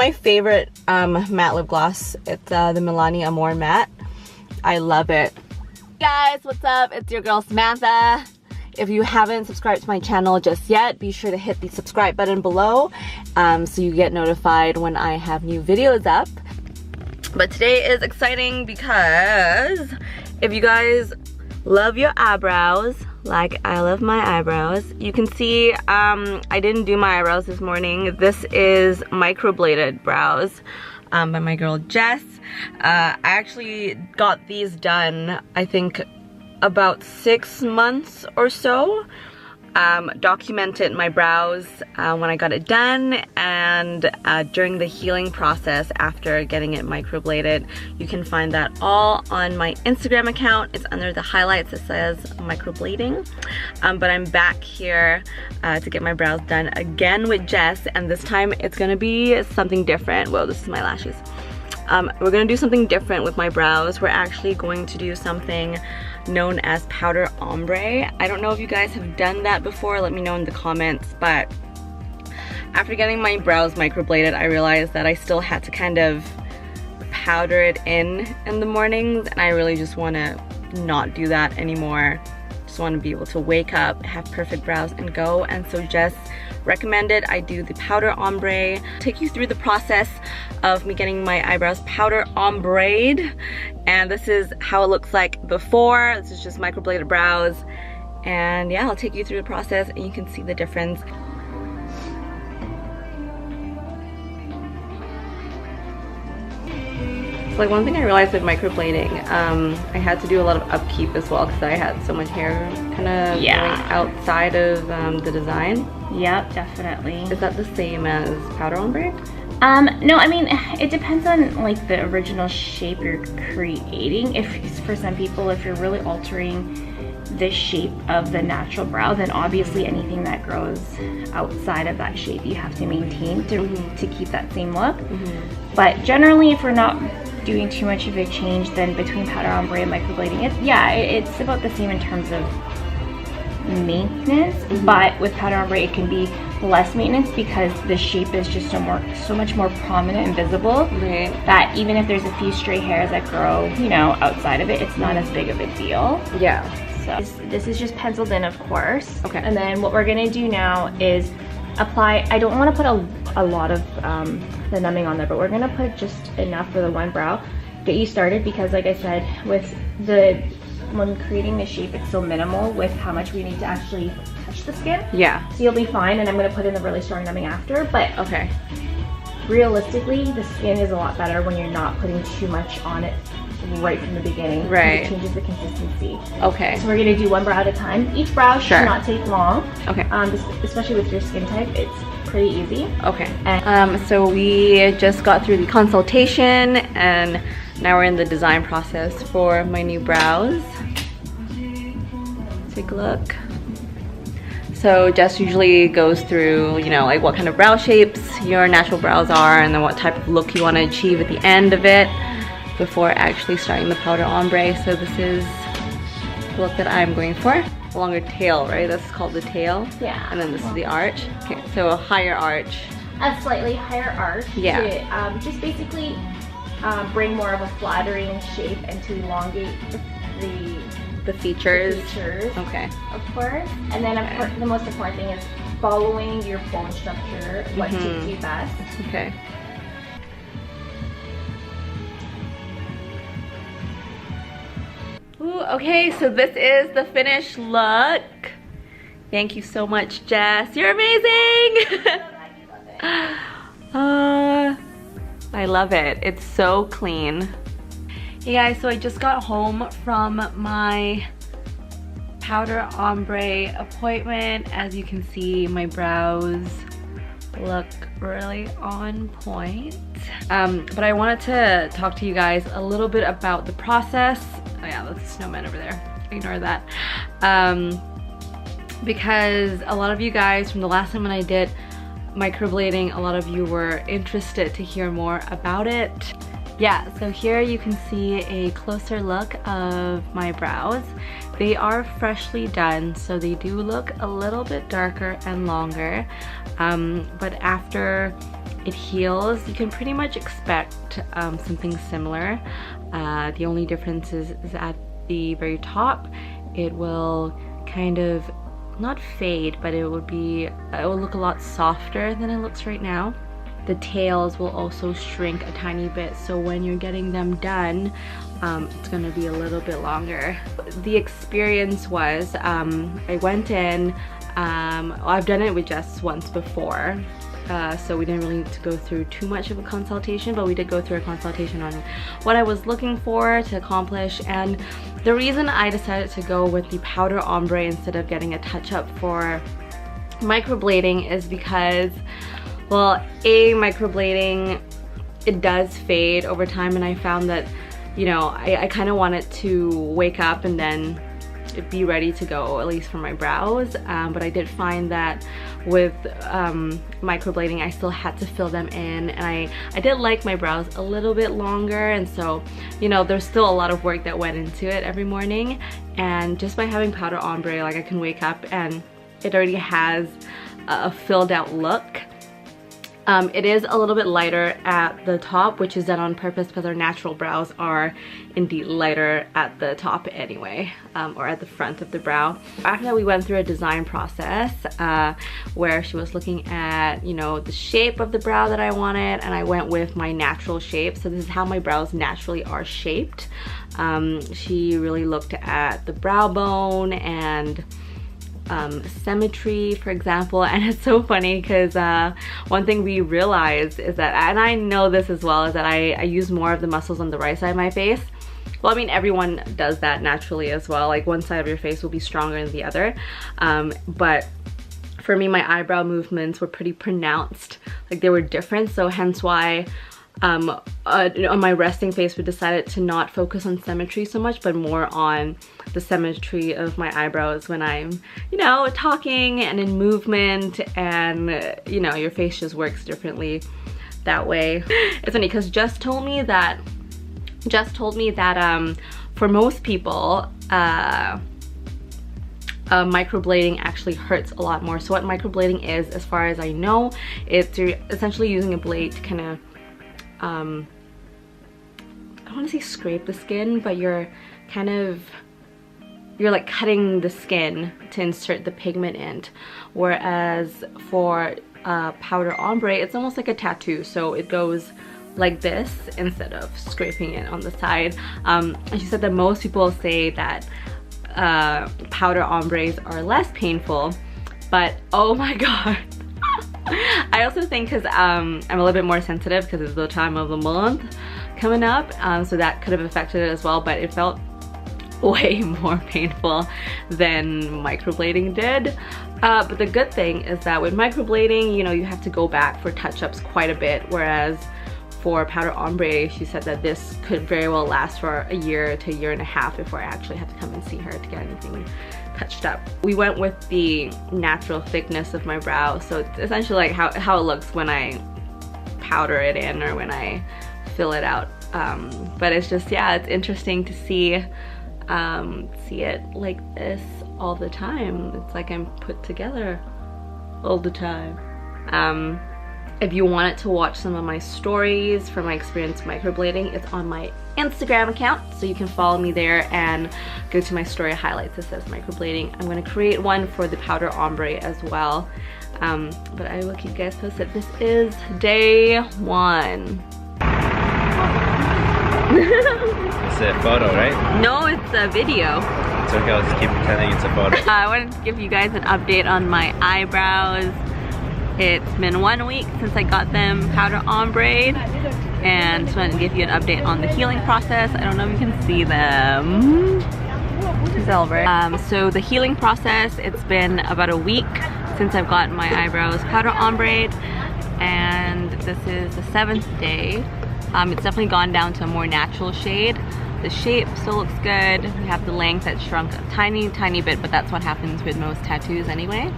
my favorite matte lip gloss. It's the Milani Amore Matte. I love it. Guys, what's up? It's your girl Samantha. If you haven't subscribed to my channel just yet, be sure to hit the subscribe button below so you get notified when I have new videos up. But today is exciting because if you guys love your eyebrows like I love my eyebrows, you can see I didn't do my eyebrows this morning. This is microbladed brows by my girl Jess. I actually got these done, I think, about 6 months or so. Documented my brows when I got it done, and during the healing process after getting it microbladed. You can find that all on my Instagram account. It's under the highlights. It says microblading. But I'm back here to get my brows done again with Jess, and this time it's gonna be something different. Well, this is my lashes. We're gonna do something different with my brows. We're actually going to do something known as powder ombre. I don't know if you guys have done that before, let me know in the comments, but after getting my brows microbladed, I realized that I still had to kind of powder it in the mornings, and I really just want to not do that anymore. Just want to be able to wake up, have perfect brows, and go. And so Jess recommended I do the powder ombre. Take you through the process of me getting my eyebrows powder ombre'd, and this is how it looks like before. This is just microbladed brows, and yeah, I'll take you through the process and you can see the difference. So like one thing I realized with microblading, I had to do a lot of upkeep as well because I had so much hair kind of going outside of the design. Yep, definitely. Is that the same as powder ombre? No, I mean, it depends on like the original shape you're creating. If for some people, if you're really altering the shape of the natural brow, then obviously anything that grows outside of that shape you have to maintain to keep that same look. But generally, if we're not doing too much of a change, then between powder ombre and microblading, it's about the same in terms of maintenance. But with powder ombre, it can be less maintenance because the shape is just so much more prominent and visible, that even if there's a few stray hairs that grow, you know, outside of it, it's not as big of a deal. Yeah. So this is just penciled in, of course. Okay. And then what we're gonna do now is apply. I don't want to put a lot of the numbing on there, but we're gonna put just enough for the one brow, get you started, because like I said, when creating the shape, it's so minimal with how much we need to actually touch the skin. Yeah. So you'll be fine, and I'm gonna put in the really strong numbing after, but okay. Realistically, the skin is a lot better when you're not putting too much on it right from the beginning. Right. It changes the consistency. Okay. So we're gonna do one brow at a time. Each brow should not take long. Okay. Especially with your skin type, it's pretty easy. Okay. And so we just got through the consultation, and now we're in the design process for my new brows. Take a look. So Jess usually goes through, you know, like what kind of brow shapes your natural brows are, and then what type of look you want to achieve at the end of it before actually starting the powder ombre. So this is the look that I'm going for. A longer tail, right? That's called the tail. Yeah. And then this is the arch. Okay, so a higher arch. A slightly higher arch. Yeah. To just basically bring more of a flattering shape and to elongate the features. Okay. Of course. And then of course, the most important thing is following your bone structure, what suits you best. Okay. Ooh, okay, so this is the finished look. Thank you so much, Jess. You're amazing! I love it. It's so clean. Hey guys, so I just got home from my powder ombre appointment. As you can see, my brows look really on point. But I wanted to talk to you guys a little bit about the process. Oh yeah, that's a snowman over there. Ignore that. Because a lot of you guys from the last time when I did microblading, a lot of you were interested to hear more about it. Yeah, so here you can see a closer look of my brows. They are freshly done, so they do look a little bit darker and longer. But after it heals. You can pretty much expect something similar. The only difference is at the very top, it will kind of not fade, but it will look a lot softer than it looks right now. The tails will also shrink a tiny bit, so when you're getting them done, it's gonna be a little bit longer. The experience was, I went in, I've done it with Jess once before, so we didn't really need to go through too much of a consultation, but we did go through a consultation on what I was looking for to accomplish. And the reason I decided to go with the powder ombre instead of getting a touch-up for microblading is because, well, microblading, it does fade over time, and I found that, you know, I kind of wanted to wake up and then be ready to go, at least for my brows, but I did find that with microblading I still had to fill them in, and I did like my brows a little bit longer, and so, you know, there's still a lot of work that went into it every morning. And just by having powder ombre, like, I can wake up and it already has a filled out look. It is a little bit lighter at the top, which is done on purpose because our natural brows are indeed lighter at the top anyway, or at the front of the brow. After that, we went through a design process where she was looking at, you know, the shape of the brow that I wanted, and I went with my natural shape. So this is how my brows naturally are shaped. She really looked at the brow bone and symmetry, for example. And it's so funny because one thing we realized is that, and I know this as well, is that I use more of the muscles on the right side of my face. Well, I mean, everyone does that naturally as well. Like, one side of your face will be stronger than the other, but for me, my eyebrow movements were pretty pronounced. Like, they were different, so hence why on my resting face we decided to not focus on symmetry so much, but more on the symmetry of my eyebrows when I'm, you know, talking and in movement, and you know, your face just works differently that way. It's funny because Jess told me that for most people microblading actually hurts a lot more. So what microblading is, as far as I know, it's you're essentially using a blade to kind of I don't want to say scrape the skin, but you're like cutting the skin to insert the pigment in. Whereas for powder ombre, it's almost like a tattoo, so it goes like this instead of scraping it on the side. And she said that most people say that powder ombres are less painful, but oh my god. I also think because I'm a little bit more sensitive because it's the time of the month coming up, so that could have affected it as well, but it felt way more painful than microblading did. But the good thing is that with microblading, you know, you have to go back for touch-ups quite a bit, whereas for powder ombre, she said that this could very well last for a year to a year and a half before I actually have to come and see her to get anything touched up. We went with the natural thickness of my brow, so it's essentially like how it looks when I powder it in or when I fill it out. But it's just, yeah, it's interesting to see it like this all the time. It's like I'm put together all the time. If you wanted to watch some of my stories from my experience microblading, it's on my Instagram account, so you can follow me there and go to my story highlights that says microblading. I'm going to create one for the powder ombre as well, but I will keep you guys posted. This is day 1. It's a photo, right? No, it's a video. It's okay, I'll just keep pretending it's a photo. I wanted to give you guys an update on my eyebrows. It's been 1 week since I got them powder ombre, and just wanted to give you an update on the healing process. I don't know if you can see them. Silver. So the healing process, it's been about a week since I've gotten my eyebrows powder ombre, and this is the 7th day. It's definitely gone down to a more natural shade. The shape still looks good. We have the length that shrunk a tiny bit, but that's what happens with most tattoos anyway.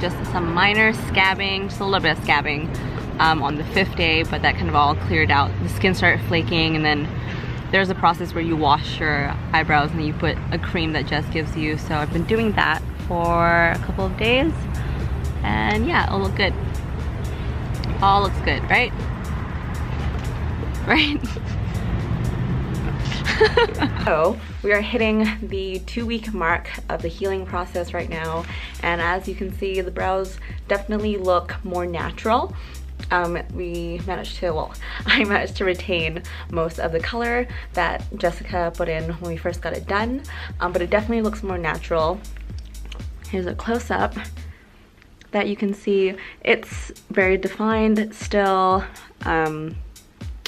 Just some minor scabbing, just a little bit of scabbing on the 5th day, but that kind of all cleared out. The skin started flaking, and then there's a process where you wash your eyebrows and then you put a cream that Jess gives you. So I've been doing that for a couple of days, and yeah, it'll look good. All looks good, right? Right? So we are hitting the 2-week mark of the healing process right now, and as you can see, the brows definitely look more natural. We managed to, well, I managed to retain most of the color that Jessica put in when we first got it done, but it definitely looks more natural. Here's a close-up that you can see. It's very defined still,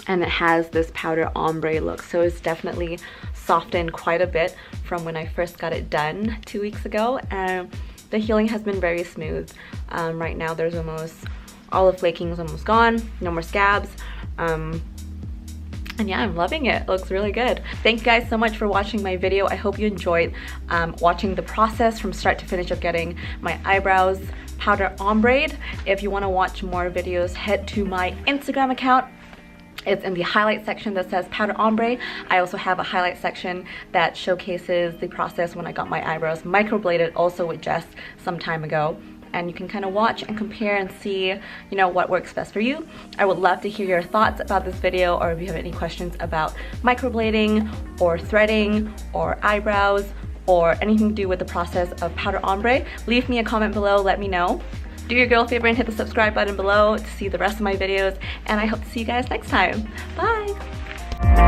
and it has this powder ombre look, so it's definitely softened quite a bit from when I first got it done 2 weeks ago, and the healing has been very smooth. Right now there's almost, all the flaking is almost gone, no more scabs, and yeah, I'm loving it. It looks really good. Thank you guys so much for watching my video. I hope you enjoyed watching the process from start to finish of getting my eyebrows powder ombre. If you want to watch more videos, head to my Instagram account. It's in the highlight section that says powder ombre. I also have a highlight section that showcases the process when I got my eyebrows microbladed, also with Jess some time ago. And you can kind of watch and compare and see, you know, what works best for you. I would love to hear your thoughts about this video, or if you have any questions about microblading or threading or eyebrows or anything to do with the process of powder ombre. Leave me a comment below, let me know. Do your girl a favor and hit the subscribe button below to see the rest of my videos, and I hope to see you guys next time. Bye!